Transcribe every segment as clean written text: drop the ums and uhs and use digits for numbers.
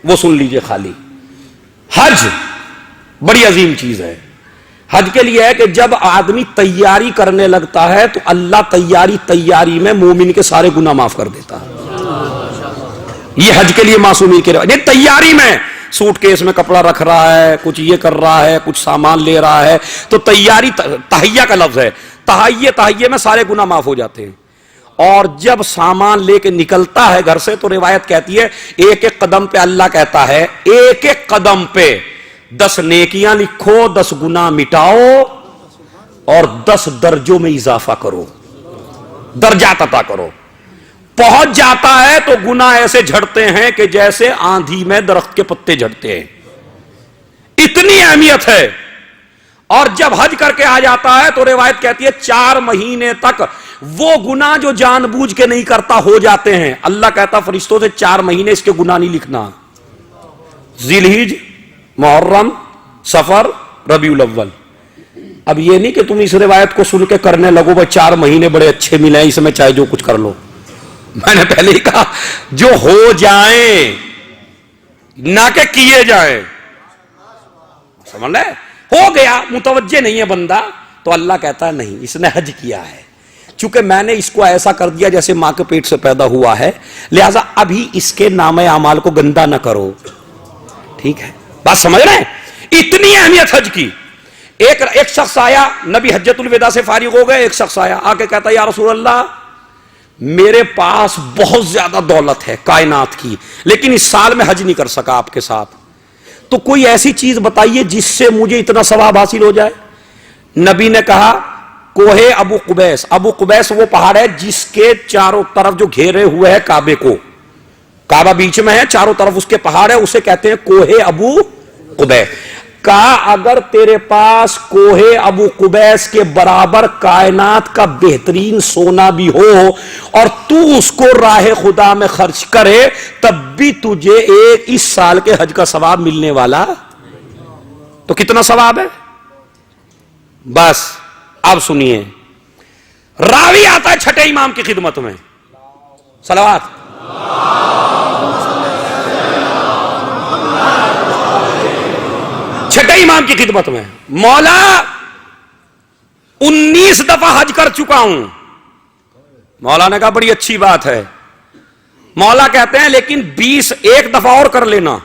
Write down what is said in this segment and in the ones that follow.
वो सुन लीजिए खाली। हज बड़ी अजीम चीज है। हज के लिए है कि जब आदमी तैयारी करने लगता है तो अल्लाह तैयारी में मोमिन के सारे गुनाह माफ कर देता है। ये हज के लिए मासूमी के रहे, तैयारी में सूटकेस में कपड़ा रख रहा है, कुछ ये कर रहा है, कुछ सामान ले रहा है, तो तैयारी, तहैया का लफ्ज है, तहैये में सारे गुनाह माफ हो जाते हैं। और जब सामान लेके निकलता है घर से तो रिवायत कहती है एक एक कदम पे अल्लाह कहता है एक एक कदम पे 10 नेकियां लिखो, 10 गुनाह मिटाओ और 10 दर्जों में इजाफा करो, दर्जा अता करो। पहुंच जाता है तो गुनाह ऐसे झड़ते हैं कि जैसे आंधी में दरख्त के पत्ते झड़ते हैं, इतनी अहमियत है। और जब हज करके आ जाता है तो रिवायत कहती है 4 महीने तक वो गुनाह जो जानबूझ के नहीं करता हो जाते हैं। अल्लाह कहता फरिश्तों से 4 महीने इसके गुनाह नहीं लिखना। जिलहिज, मुहर्रम, सफर, रबीउल अव्वल। अब ये नहीं कि तुम इस रिवायत को सुन के करने लगो भाई 4 महीने बड़े अच्छे मिले हैं, इसमें चाहे जो कुछ कर लो। मैंने पहले ही कहा जो हो जाए ना के किए जाए, समझ ले। हो गया मुतवज्जे नहीं है बंदा तो अल्लाह कहता है नहीं, इसने हज किया है, चूंकि मैंने इसको ऐसा कर दिया जैसे मां के पेट से पैदा हुआ है, लिहाजा अभी इसके नामे अमाल को गंदा ना करो। ठीक है, बात समझ रहे हैं? इतनी अहमियत हज की। एक शख्स आया, नबी हज्जतुल विदा से फारिग हो गए, एक शख्स आया आके कहता या रसूल अल्लाह मेरे पास बहुत ज्यादा दौलत है कायनात की, लेकिन इस साल में हज नहीं कर सका आपके साथ, तो कोई ऐसी चीज बताइए जिससे मुझे इतना सवाब हासिल हो जाए। नबी ने कहा कोहे अबू कुबैस। अबू कुबैस वो पहाड़ है जिसके चारों तरफ जो घेरे हुए है काबे को, काबा बीच में है, चारों तरफ उसके पहाड़ है, उसे कहते हैं कोहे अबू कुबैस। कहा अगर तेरे पास कोहे अबू कुबैस के बराबर कायनात का बेहतरीन सोना भी हो और तू उसको राह खुदा में खर्च करे तब भी तुझे इस साल के हज का सवाब मिलने वाला, तो कितना सवाब है? बस अब सुनिए, रावी आता है छठे इमाम की खिदमत में, सलावत, छठे इमाम की खिदमत में, मौला 19 दफा हज कर चुका हूं। मौला ने कहा बड़ी अच्छी बात है। मौला कहते हैं लेकिन 20 एक दफा और कर लेना।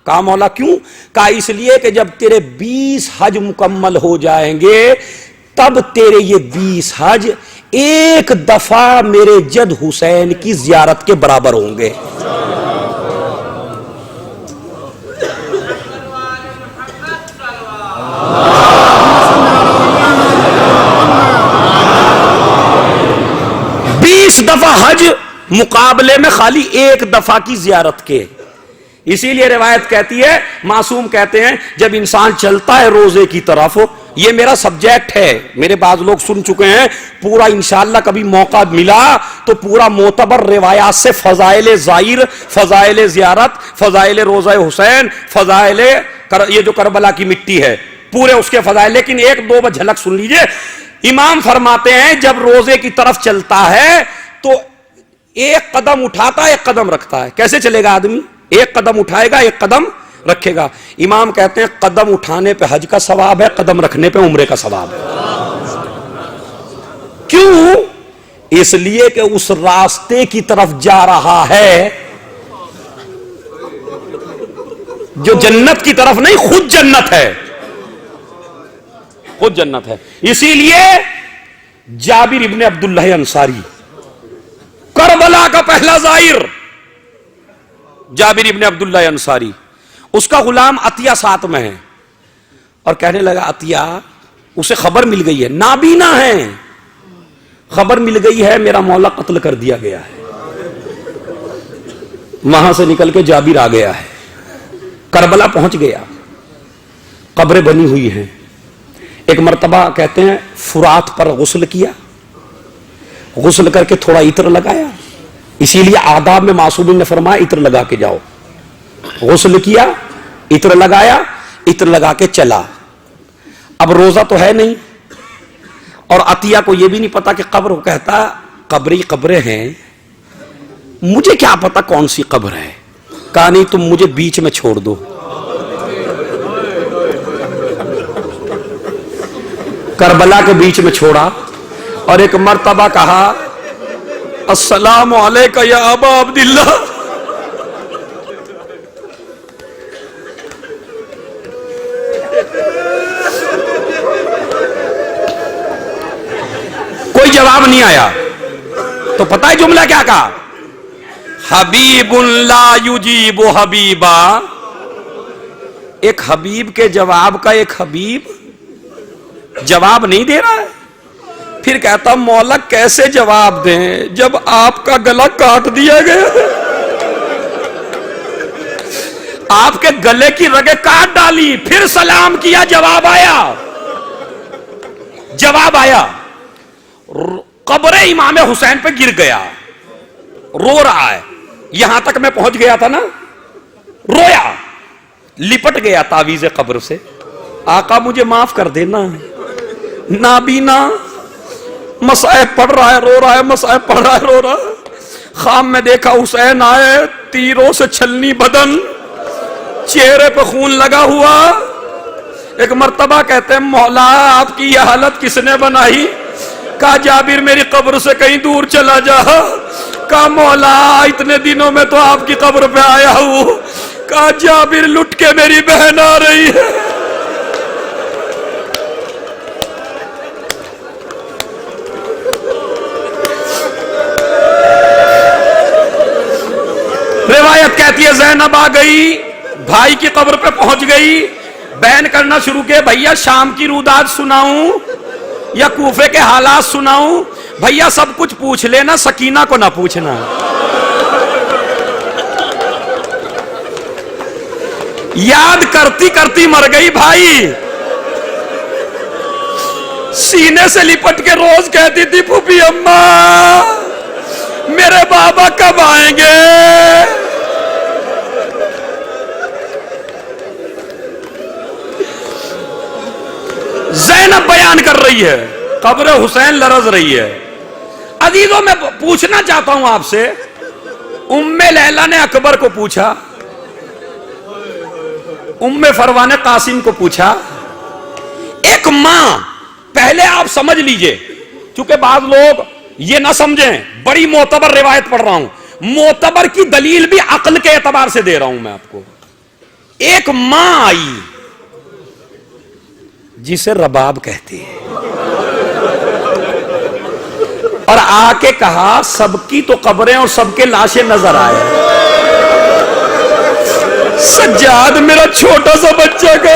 कहा मौला क्यों? कहा इसलिए कि जब तेरे 20 हज मुकम्मल हो जाएंगे तब तेरे ये 20 हज एक दफा मेरे जद हुसैन की जियारत के बराबर होंगे। दफा हज मुकाबले में खाली एक दफा की जियारत के। इसीलिए रिवायत कहती है, मासूम कहते हैं जब इंसान चलता है रोजे की तरफ, ये मेरा सब्जेक्ट है, मेरे बाद लोग सुन चुके हैं, पूरा इंशाअल्लाह कभी मौका मिला तो पूरा मोतबर रिवायात से फजाइल जाहिर, फजाइल जियारत, फजाइल रोजा हुसैन, फजाइल ये जो करबला की मिट्टी है पूरे उसके फजाइल, लेकिन एक दो बार झलक सुन लीजिए। इमाम फरमाते हैं जब रोजे की तरफ चलता है तो एक कदम उठाता है एक कदम रखता है। कैसे चलेगा आदमी? एक कदम उठाएगा एक कदम रखेगा। इमाम कहते हैं कदम उठाने पे हज का सवाब है, कदम रखने पे उम्रे का सवाब है। क्यों? इसलिए कि उस रास्ते की तरफ जा रहा है जो जन्नत की तरफ नहीं, खुद जन्नत है, खुद जन्नत है। इसीलिए जाबिर इब्ने अब्दुल्लाह अंसारी, करबला का पहला जाहिर, जाबिर इब्ने अब्दुल्लाह अंसारी, उसका गुलाम अतिया साथ में है और कहने लगा अतिया, उसे खबर मिल गई है, नाबीना है, खबर मिल गई है मेरा मौला कत्ल कर दिया गया है। वहां से निकल के जाबिर आ गया है, करबला पहुंच गया, कब्रें बनी हुई हैं। एक मर्तबा कहते हैं फुरात पर गुस्ल किया, गुस्ल करके थोड़ा इत्र लगाया, इसीलिए आदाब में मासूमिन ने फरमाया इत्र लगा के जाओ। गुस्ल किया, इत्र लगाया, इत्र लगा के चला। अब रोजा तो है नहीं और अतिया को यह भी नहीं पता कि कब्र, कहता कब्रें हैं, मुझे क्या पता कौन सी कब्र है। कहा नहीं, तुम मुझे बीच में छोड़ दो। करबला के बीच में छोड़ा और एक मर्तबा कहा, अस्सलामु अलैका या अबा अब्दिल्ला। कोई जवाब नहीं आया। तो पता है जुमला क्या कहा? हबीबुन ला युजीबु हबीबा। एक हबीब के जवाब का एक हबीब जवाब नहीं दे रहा है। फिर कहता, मौला कैसे जवाब दें जब आपका गला काट दिया गया। आपके गले की रगें काट डाली, फिर सलाम किया, जवाब आया। जवाब आया। कब्र इमाम हुसैन पे गिर गया, रो रहा है। यहां तक मैं पहुंच गया था ना, रोया, लिपट गया तावीज़े कब्र से। आका मुझे माफ कर देना, नाबीना मसाइब पढ़ रहा है, रो रहा है, मसाइब पढ़ रहा है, रो रहा है। खाम में देखा हुसैन आए, तीरों से छलनी बदन, चेहरे पे खून लगा हुआ। एक मर्तबा कहते हैं, मौला आपकी यह हालत किसने बनाई? कहा, जाबिर मेरी कब्र से कहीं दूर चला जा। कहा, मौला इतने दिनों में तो आपकी कब्र पे आया हूं। कहा, जाबिर लुट के मेरी बहन आ रही है। रिवायत कहती है, ज़ैनब आ गई, भाई की कब्र पे पहुंच गई, बयान करना शुरू किया, भैया शाम की रुदाद सुनाऊं या कूफे के हालात सुनाऊं? भैया सब कुछ पूछ लेना, सकीना को ना पूछना। याद करती करती मर गई भाई। सीने से लिपट के रोज कहती थी, फूफी अम्मा मेरे बाबा कब आएंगे? ज़ैनब बयान कर रही है, कब्र हुसैन लरज रही है। अजीजों, मैं पूछना चाहता हूं आपसे, उम्मे लैला ने अकबर को पूछा, उम्मे फरवा ने कासिम को पूछा। एक मां, पहले आप समझ लीजिए, क्योंकि बाद लोग ये ना समझें, बड़ी मोतबर रिवायत पढ़ रहा हूं, मोतबर की दलील भी अक्ल के एतबार से दे रहा हूं मैं आपको। एक मां आई जिसे रबाब कहते हैं, और आके कहा, सबकी तो कब्रें और सबके लाशें नजर आए, सज्जाद मेरा छोटा सा बच्चा का।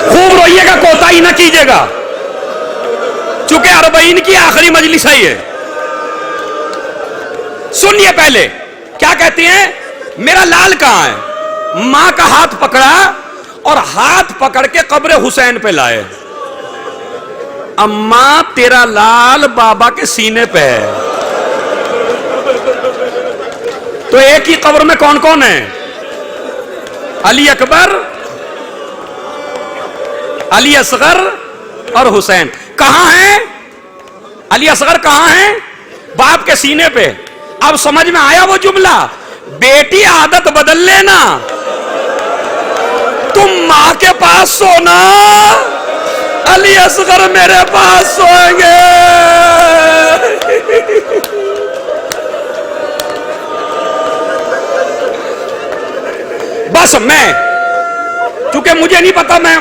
खूब रोइएगा, कोताही ना कीजिएगा, चूंकि अरबईन की आखिरी मजलिस है ये। सुनिए, पहले क्या कहती हैं, मेरा लाल कहां है? मां का हाथ पकड़ा और हाथ पकड़ के कब्र हुसैन पे लाए। अम्मा तेरा लाल बाबा के सीने पे है। तो एक ही कब्र में कौन कौन है? अली अकबर, अली असगर और हुसैन। कहां है अली असगर? कहां है? बाप के सीने पे। अब समझ में आया वो जुमला, बेटी आदत बदल लेना, तुम मां के पास सोना, अली असगर मेरे पास सोएंगे। बस मैं, क्योंकि मुझे नहीं पता, मैं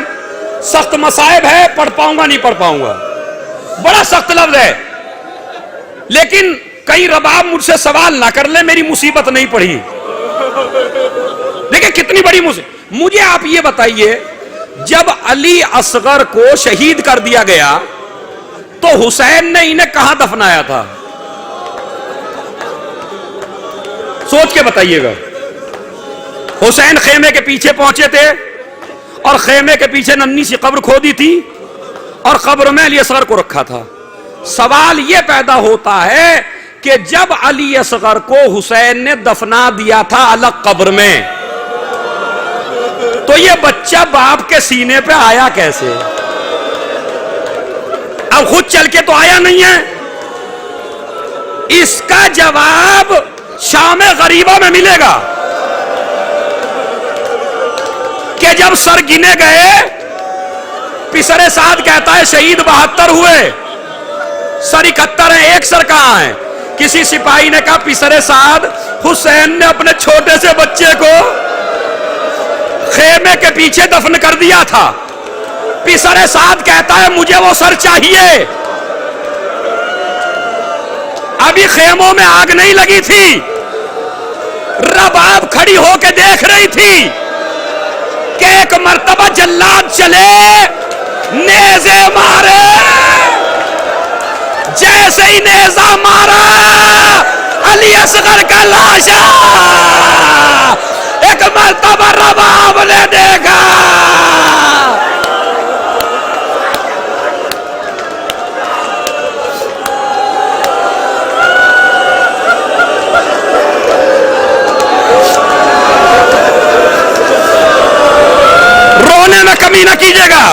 सख्त मसाइब है, पढ़ पाऊंगा नहीं पढ़ पाऊंगा, बड़ा सख्त लफ्ज है, लेकिन कहीं रबाब मुझसे सवाल ना कर ले, मेरी मुसीबत नहीं पड़ी। देखिए कितनी बड़ी मुसीबत। मुझे आप ये बताइए, जब अली असगर को शहीद कर दिया गया तो हुसैन ने इन्हें कहां दफनाया था? सोच के बताइएगा। हुसैन खेमे के पीछे पहुंचे थे और खेमे के पीछे नन्ही सी कब्र खोदी थी और कब्र में अली असगर को रखा था। सवाल यह पैदा होता है कि जब अली असगर को हुसैन ने दफना दिया था अलग कब्र में, तो ये बच्चा बाप के सीने पे आया कैसे? अब खुद चल के तो आया नहीं है। इसका जवाब शाम गरीबा में मिलेगा कि जब सर गिने गए, पिसरे साद कहता है शहीद 72 हुए, सर 71 है, एक सर कहां है? किसी सिपाही ने कहा पिसरे साद, हुसैन ने अपने छोटे से बच्चे को खेमे के पीछे दफन कर दिया था। पिसरे साद कहता है मुझे वो सर चाहिए। अभी खेमों में आग नहीं लगी थी, रबाब खड़ी होके देख रही थी कि एक मर्तबा जल्लाद चले, नेज़े मारे, जैसे ही नेज़ा मारा अली असगर का लाशा एक मर्तबा रबाब ने देखा। रोने में कमी ना कीजिएगा।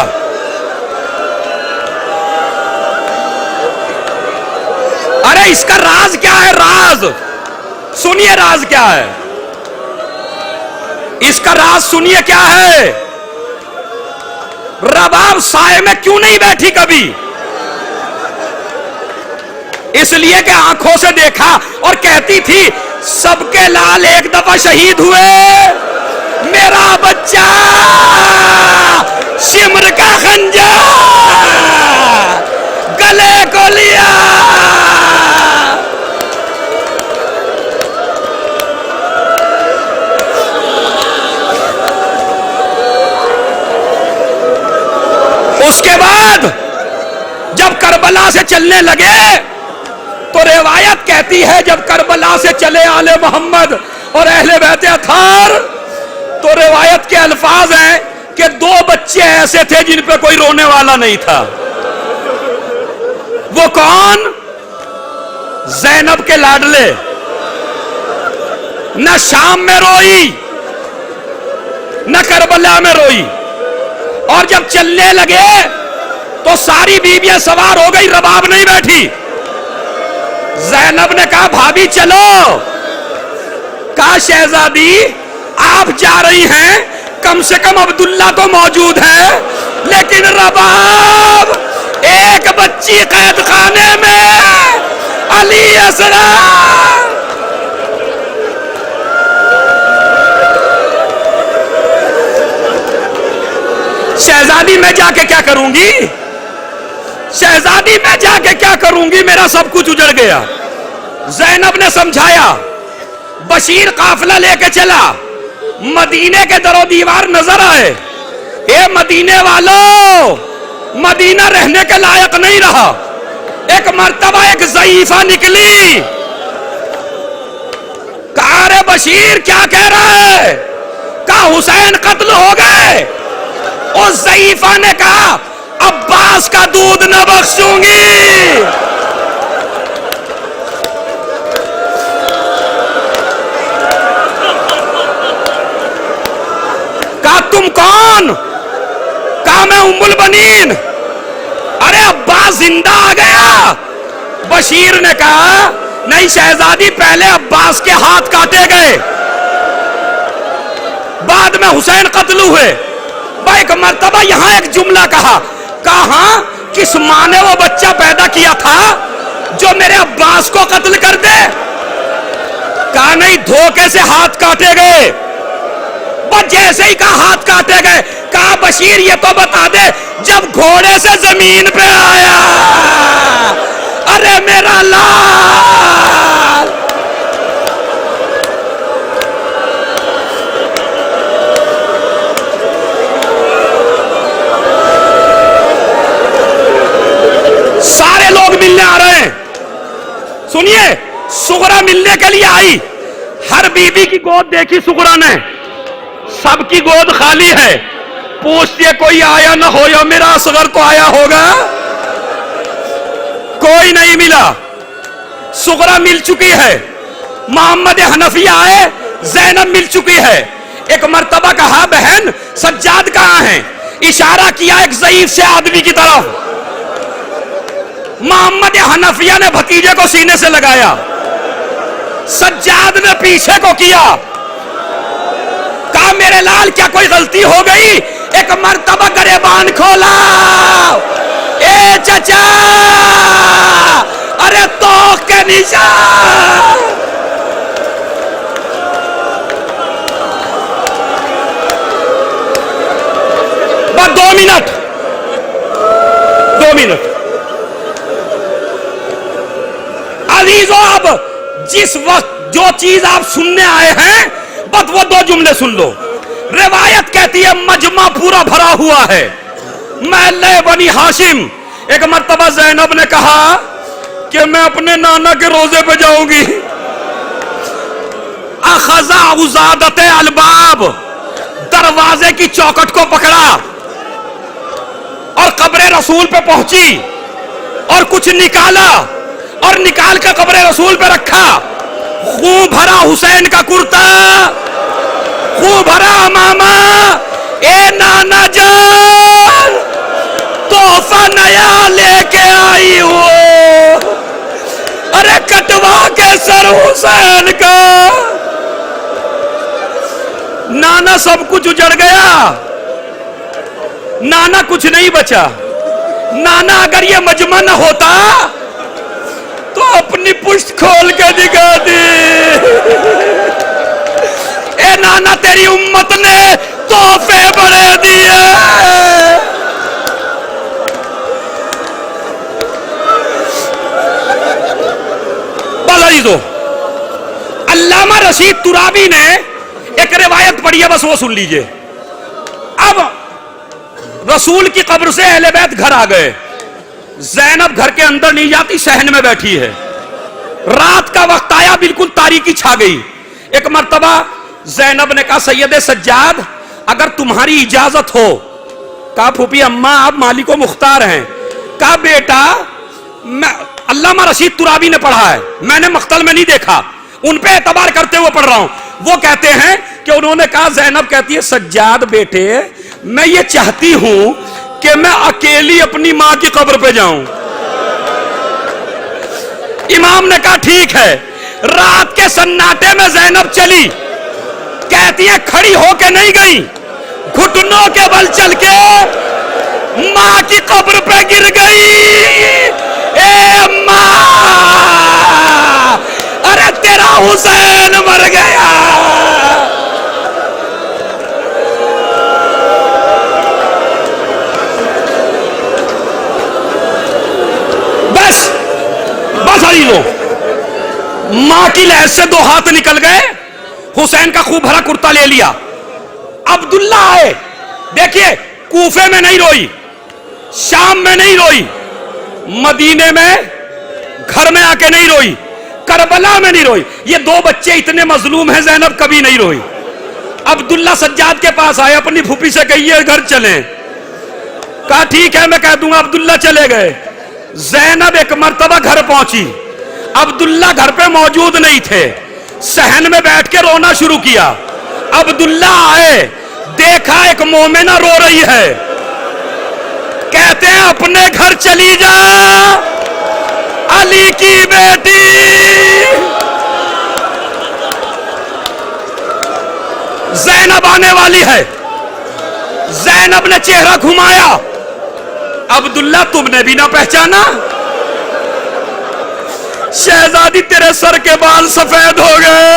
अरे इसका राज क्या है? राज सुनिए, राज क्या है इसका? राज सुनिए क्या है। रबाब साए में क्यों नहीं बैठी कभी? इसलिए कि आंखों से देखा और कहती थी सबके लाल एक दफा शहीद हुए, मेरा बच्चा शिमर का खंजर गले को लिया। उसके बाद जब करबला से चलने लगे तो रिवायत कहती है जब करबला से चले आले मोहम्मद और अहले बैत अथार, तो रिवायत के अल्फाज हैं कि 2 बच्चे ऐसे थे जिन पे कोई रोने वाला नहीं था। वो कौन? ज़ैनब के लाडले। न शाम में रोई न करबला में रोई, और जब चलने लगे तो सारी बीवियां सवार हो गई, रबाब नहीं बैठी। ज़ैनब ने कहा भाभी चलो। कहा शहजादी आप जा रही हैं, कम से कम अब्दुल्ला तो मौजूद है, लेकिन रबाब एक बच्ची कैद खाने में, अली असगर। शहजादी मैं जाके क्या करूंगी? शहजादी मैं जाके क्या करूंगी? मेरा सब कुछ उजड़ गया। ज़ैनब ने समझाया। बशीर काफिला लेके चला, मदीने के दरो दीवार नजर आए। ए मदीने वालों, मदीना रहने के लायक नहीं रहा। एक मर्तबा एक ज़ईफा निकली। कहा रे बशीर क्या कह रहा है? कहा हुसैन कत्ल हो गए। उस ज़ईफा ने कहा अब्बास का दूध न बख्शूंगी। कहा तुम कौन? कहा मैं उम्मुल बनीन। अरे अब्बास जिंदा आ गया। बशीर ने कहा नहीं शहजादी, पहले अब्बास के हाथ काटे गए, बाद में हुसैन कत्ल हुए। एक मर्तबा यहां एक जुमला कहा, कहा किस मां ने वो बच्चा पैदा किया था जो मेरे अब्बास को कत्ल कर दे? कहा नहीं, धोखे से हाथ काटे गए। बस जैसे ही कहा हाथ काटे गए, कहा बशीर ये तो बता दे जब घोड़े से जमीन पे आया, अरे मेरा लाल। सारे लोग मिलने आ रहे हैं। सुनिए, सुगरा मिलने के लिए आई। हर बीबी की गोद देखी सुगरा ने, सबकी गोद खाली है। पूछती है कोई आया ना हो, या मेरा असगर तो आया होगा? कोई नहीं मिला। सुगरा मिल चुकी है। मोहम्मद हनफी आए, ज़ैनब मिल चुकी है। एक मर्तबा कहा, बहन सज्जाद कहां है? इशारा किया एक ज़ईफ से आदमी की तरफ। मोहम्मद हनफिया ने भतीजे को सीने से लगाया, सज्जाद ने पीछे को किया, कहा मेरे लाल क्या कोई गलती हो गई? एक मर्तबा गरेबान खोला, ए चचा, अरे तो के निशान। बस 2 मिनट, 2 मिनट। अजीजों, अब जिस वक्त जो चीज आप सुनने आए हैं, बस वो 2 जुमले सुन लो। रिवायत कहती है मजमा पूरा भरा हुआ है, महल्ले बनी हाशिम। एक मर्तबा ज़ैनब ने कहा कि मैं अपने नाना के रोजे पे जाऊंगी। अखज़ा उज़ादत अलबाब, दरवाजे की चौखट को पकड़ा और कब्र रसूल पे पहुंची और कुछ निकाला और निकाल कर कब्र रसूल पे रखा। खूब भरा हुसैन का कुर्ता, खूब भरा मामा, ए नाना जान तोहफा नया लेके आई हो, अरे कटवा के सर हुसैन का। नाना सब कुछ उजड़ गया, नाना कुछ नहीं बचा। नाना अगर ये मजमा न होता तो अपनी पुष्ट खोल के दिखा दी। ए नाना तेरी उम्मत ने तोहफे बड़े दिए। अल्लामा रशीद तुराबी ने एक रिवायत पढ़ी है, बस वो सुन लीजिए। अब रसूल की कब्र से अहले बैत घर आ गए। ज़ैनब घर के अंदर नहीं जाती, सहन में बैठी है। रात का वक्त आया, बिल्कुल तारीकी छा गई। एक मर्तबा ज़ैनब ने कहा, सैयदे सज्जाद अगर तुम्हारी इजाजत हो। कहा फूफी अम्मा आप मालिको मुख्तार हैं। कहा बेटा, मैं अल्लामा रशीद तुराबी ने पढ़ा है, मैंने मख्तल में नहीं देखा, उन पे एतबार करते हुए पढ़ रहा हूं। वो कहते हैं कि उन्होंने कहा, ज़ैनब कहती है सज्जाद बेटे मैं ये चाहती हूं कि मैं अकेली अपनी मां की कब्र पे जाऊं। इमाम ने कहा ठीक है। रात के सन्नाटे में ज़ैनब चली, कहती है खड़ी होके नहीं गई, घुटनों के बल चल के मां की कब्र पे गिर गई। ए मां, अरे तेरा हुसैन मर गया। बस बस आई लो। मां की लहर से 2 हाथ निकल गए, हुसैन का खूब भरा कुर्ता ले लिया। अब्दुल्ला आए, देखिए कूफे में नहीं रोई, शाम में नहीं रोई, मदीने में घर में आके नहीं रोई, करबला में नहीं रोई। ये 2 बच्चे इतने मजलूम हैं, ज़ैनब कभी नहीं रोई। अब्दुल्ला सज्जाद के पास आए, अपनी फूफी से कहिए घर चलें। कहा ठीक है मैं कह दूंगा। अब्दुल्ला चले गए। ज़ैनब एक मर्तबा घर पहुंची, अब्दुल्ला घर पे मौजूद नहीं थे। सहन में बैठ के रोना शुरू किया। अब्दुल्ला आए, देखा एक मोमिना रो रही है। कहते हैं अपने घर चली जा, अली की बेटी। ज़ैनब आने वाली है। ज़ैनब ने चेहरा घुमाया, अब्दुल्ला तुमने भी ना पहचाना? शहजादी तेरे सर के बाल सफेद हो गए।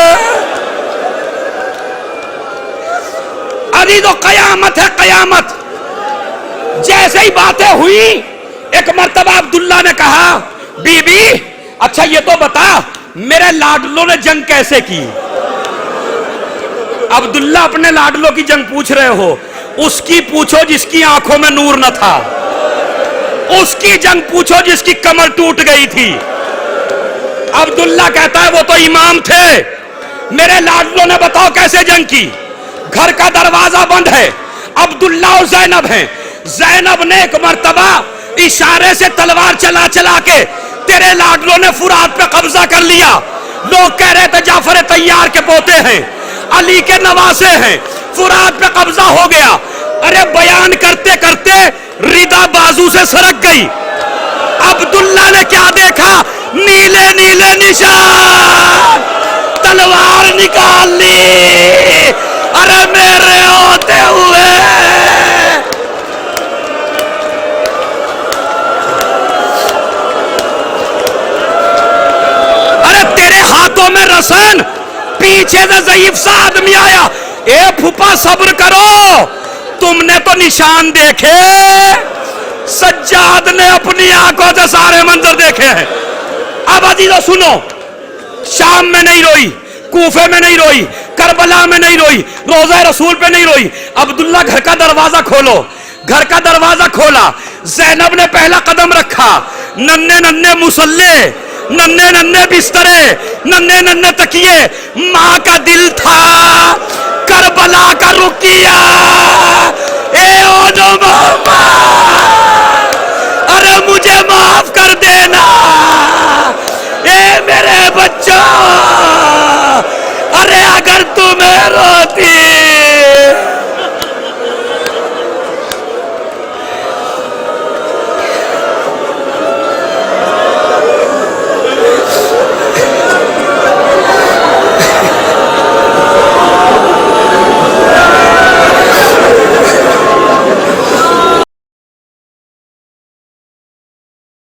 अभी तो कयामत है, कयामत। जैसे ही बातें हुई, एक मर्तबा अब्दुल्ला ने कहा, बीबी अच्छा ये तो बता मेरे लाडलों ने जंग कैसे की? अब्दुल्ला अपने लाडलों की जंग पूछ रहे हो, उसकी पूछो जिसकी आंखों में नूर न था, उसकी जंग पूछो जिसकी कमर टूट गई थी। अब्दुल्ला कहता है वो तो इमाम थे, मेरे लाडलों ने बताओ कैसे जंग की? घर का दरवाजा बंद है, अब्दुल्ला और ज़ैनब हैं। ज़ैनब ने एक मर्तबा इशारे से तलवार चला चला के तेरे लाडलों ने फुरात पे कब्जा कर लिया। लोग कह रहे थे जाफर तैयार के पोते हैं, अली के नवासे हैं। फुरात पे कब्जा हो गया। अरे बयान करते करते रिदा बाजू से सरक गई। अब्दुल्ला ने क्या देखा? नीले नीले निशान, तलवार निकाल ली। अरे मेरे होते हुए तेरे हाथों में रसन, पीछे से ज़ईफ सा आदमी आया, ए फूफा सब्र करो, तुमने तो निशान देखे, सज्जाद ने अपनी आंखों से सारे मंजर देखे हैं। अब अजीजों सुनो, शाम में नहीं रोई, कूफे में नहीं रोई, करबला में नहीं रोई, रोज़ा रसूल पे नहीं रोई। अब्दुल्ला घर का दरवाजा खोलो, घर का दरवाजा खोला, ज़ैनब ने पहला कदम रखा, नन्हे नन्हे मुसल्ले, नन्हे नन्हे बिस्तरे, नन्हे नन्हे तकिए, मां का दिल था करबला का रुकिया।